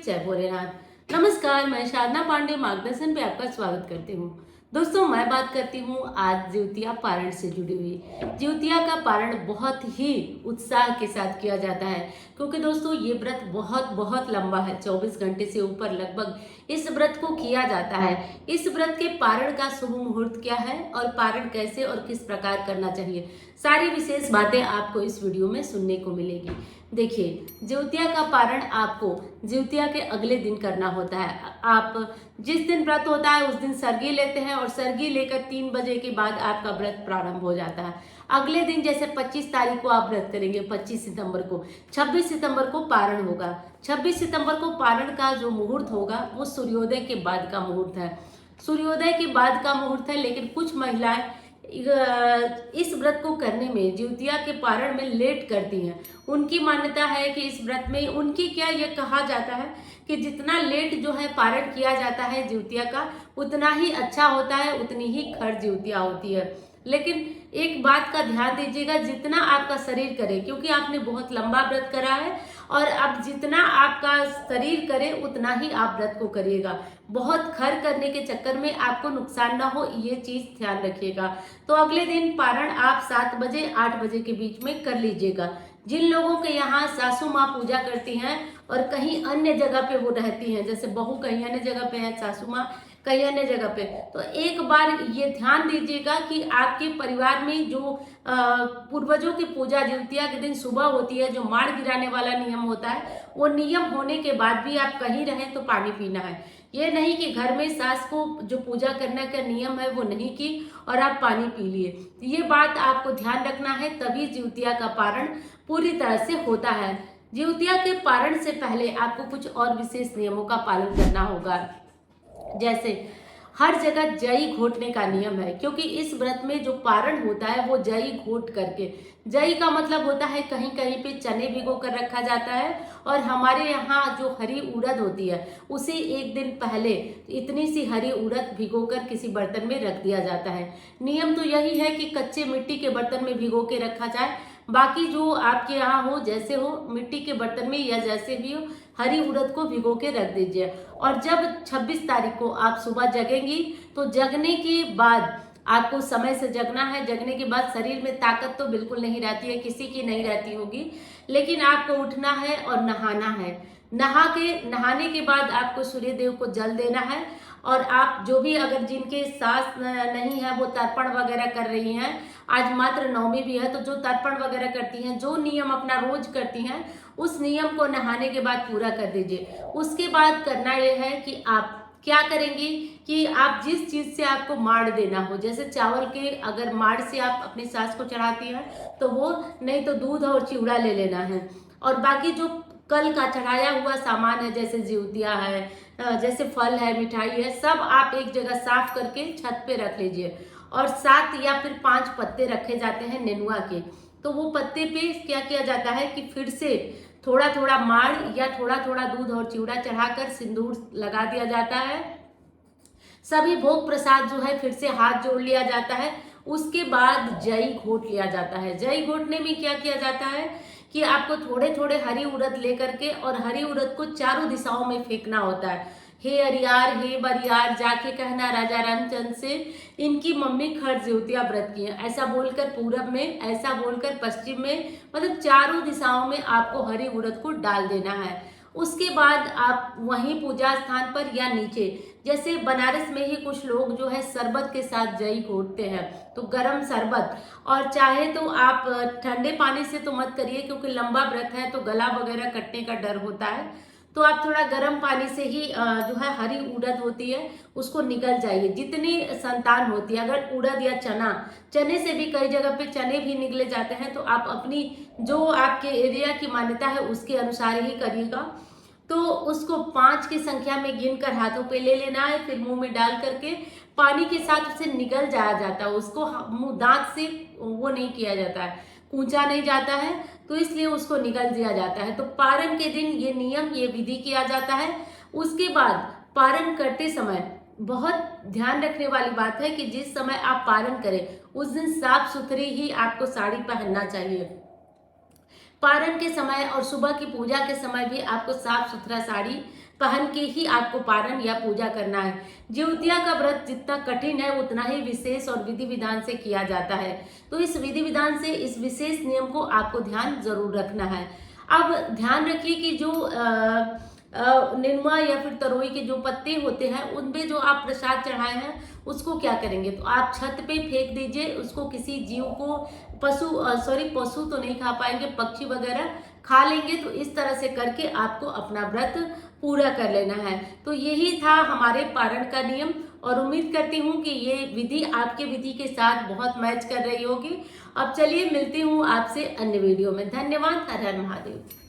जय भोलेनाथ। नमस्कार, मैं साधना पांडे मार्गदर्शन पे आपका स्वागत करती हूँ। दोस्तों, मैं बात करती हूँ आज ज्योतिया पारण से जुड़ी हुई। ज्योतिया का पारण बहुत ही उत्साह के साथ किया जाता है, क्योंकि दोस्तों ये व्रत बहुत बहुत लंबा है। 24 घंटे से ऊपर लगभग इस व्रत को किया जाता है। इस व्रत के पारण का शुभ मुहूर्त क्या है और पारण कैसे और किस प्रकार करना चाहिए, सारी विशेष बातें आपको इस वीडियो में सुनने को मिलेगी। देखिए, ज्योतिया का पारण आपको ज्योतिया के अगले दिन करना होता है। आप जिस दिन व्रत होता है उस दिन सरगी लेते हैं और सरगी लेकर 3 बजे के बाद आपका व्रत प्रारंभ हो जाता है। अगले दिन जैसे 25 तारीख को आप व्रत करेंगे, 25 सितंबर को, 26 सितंबर को पारण होगा। 26 सितंबर को पारण का जो मुहूर्त होगा वो सूर्योदय के बाद का मुहूर्त है। सूर्योदय के बाद का मुहूर्त है, लेकिन कुछ महिलाएं इस व्रत को करने में, ज्योतिया के पारण में लेट करती हैं। उनकी मान्यता है कि इस व्रत में उनकी क्या ये कहा जाता है कि जितना लेट जो है पारण किया जाता है ज्योतिया का, उतना ही अच्छा होता है, उतनी ही खर ज्योतिया होती है। लेकिन एक बात का ध्यान दीजिएगा, जितना आपका शरीर करे, क्योंकि आपने बहुत लंबा व्रत करा है और अब जितना आपका शरीर करे उतना ही आप व्रत को करिएगा। बहुत खर करने के चक्कर में आपको नुकसान ना हो, ये चीज ध्यान रखिएगा। तो अगले दिन पारण आप 7 बजे 8 बजे के बीच में कर लीजिएगा। जिन लोगों के यहाँ सासू माँ पूजा करती हैं और कहीं अन्य जगह पे वो रहती हैं, जैसे बहू कहीं अन्य जगह पे है, सासू माँ कहीं अन्य जगह पे, तो एक बार ये ध्यान दीजिएगा कि आपके परिवार में जो पूर्वजों की पूजा ज्योतिया के दिन सुबह होती है, जो माड़ गिराने वाला नियम होता है, वो नियम होने के बाद भी आप कहीं रहें तो पानी पीना है। ये नहीं कि घर में सास को जो पूजा करने का नियम है वो नहीं की और आप पानी पी लिए। ये बात आपको ध्यान रखना है, तभी ज्योतिया का पारण पूरी तरह से होता है। ज्योतिया के पारण से पहले आपको कुछ और विशेष नियमों का पालन करना होगा। जैसे हर जगह जई घोटने का नियम है, क्योंकि इस व्रत में जो पारण होता है वो जई घोट करके, जई का मतलब होता है कहीं कहीं पे चने भिगो कर रखा जाता है, और हमारे यहाँ जो हरी उड़द होती है उसे एक दिन पहले इतनी सी हरी उड़द भिगो कर किसी बर्तन में रख दिया जाता है। नियम तो यही है कि कच्चे मिट्टी के बर्तन में भिगो के रखा जाए। बाकी जो आपके यहाँ हो, जैसे हो, मिट्टी के बर्तन में या जैसे भी हो, हरी उड़द को भिगो के रख दीजिए। और जब 26 तारीख को आप सुबह जगेंगी तो जगने के बाद आपको समय से जगना है। जगने के बाद शरीर में ताकत तो बिल्कुल नहीं रहती है, किसी की नहीं रहती होगी, लेकिन आपको उठना है और नहाना है। नहाने के बाद आपको सूर्य देव को जल देना है। और आप जो भी, अगर जिनके सास नहीं है वो तर्पण वगैरह कर रही हैं, आज मात्र नवमी भी है, तो जो तर्पण वगैरह करती हैं, जो नियम अपना रोज करती हैं, उस नियम को नहाने के बाद पूरा कर दीजिए। उसके बाद करना यह है कि आप क्या करेंगी कि आप जिस चीज से आपको माड़ देना हो, जैसे चावल के अगर माड़ से आप अपनी सास को चढ़ाती हैं तो वो, नहीं तो दूध और चिवड़ा ले लेना है। और बाकी जो कल का चढ़ाया हुआ सामान है, जैसे ज्योतिया है, जैसे फल है, मिठाई है, सब आप एक जगह साफ करके छत पे रख लीजिए। और 7 या फिर 5 पत्ते रखे जाते हैं नेनुआ के, तो वो पत्ते पे क्या किया जाता है कि फिर से थोड़ा थोड़ा माड़ या थोड़ा थोड़ा दूध और चिवड़ा चढ़ाकर सिंदूर लगा दिया जाता है। सभी भोग प्रसाद जो है फिर से हाथ जोड़ लिया जाता है। उसके बाद जई घोट लिया जाता है। जई घोटने में क्या किया जाता है कि आपको थोड़े थोड़े हरी उड़द लेकर के, और हरी उड़द को चारों दिशाओं में फेंकना होता है। हे अरियार, हे बरियार, जाके कहना राजा रामचंद्र से, इनकी मम्मी खर ज्योतिया व्रत की है। ऐसा बोलकर पूरब में, ऐसा बोलकर पश्चिम में, मतलब चारों दिशाओं में आपको हरी उड़द को डाल देना है। उसके बाद आप वहीं पूजा स्थान पर या नीचे, जैसे बनारस में ही कुछ लोग जो है शरबत के साथ जई घोटते हैं, तो गरम शरबत, और चाहे तो आप ठंडे पानी से तो मत करिए, क्योंकि लंबा व्रत है तो गला वगैरह कटने का डर होता है। तो आप थोड़ा गर्म पानी से ही जो है हरी उड़द होती है उसको निगल जाइए, जितनी संतान होती है। अगर उड़द या चना, चने से भी कई जगह पे चने भी निगले जाते हैं, तो आप अपनी जो आपके एरिया की मान्यता है उसके अनुसार ही करिएगा। तो उसको 5 की संख्या में गिनकर हाथों पे ले लेना है, फिर मुंह में डाल करके पानी के साथ उसे निगल जाया जाता है। उसको मुंह दांत से वो नहीं किया जाता है, कूचा नहीं जाता है, तो इसलिए उसको निगल दिया जाता है। तो पारण के दिन ये नियम, ये विधि किया जाता है। उसके बाद पारण करते समय बहुत ध्यान रखने वाली बात है कि जिस समय आप पारण करें उस दिन साफ सुथरी ही आपको साड़ी पहनना चाहिए। पारण के समय और सुबह की पूजा के समय भी आपको साफ सुथरा साड़ी पहन के ही आपको पारण या पूजा करना है। जिउतिया का व्रत जितना कठिन है उतना ही विशेष और विधि विधान से किया जाता है। तो इस विधि विधान से इस विशेष नियम को आपको ध्यान जरूर रखना है। अब ध्यान रखिए कि जो निनुआ या फिर तरोई के जो पत्ते होते हैं उनपे जो आप प्रसाद चढ़ाए हैं उसको क्या करेंगे, तो आप छत पे फेंक दीजिए उसको। किसी जीव को पशु तो नहीं खा पाएंगे, पक्षी वगैरह खा लेंगे। तो इस तरह से करके आपको अपना व्रत पूरा कर लेना है। तो यही था हमारे पारण का नियम और उम्मीद करती हूँ कि ये विधि आपके विधि के साथ बहुत मैच कर रही होगी। अब चलिए मिलती हूँ आपसे अन्य वीडियो में। धन्यवाद। हर हर महादेव।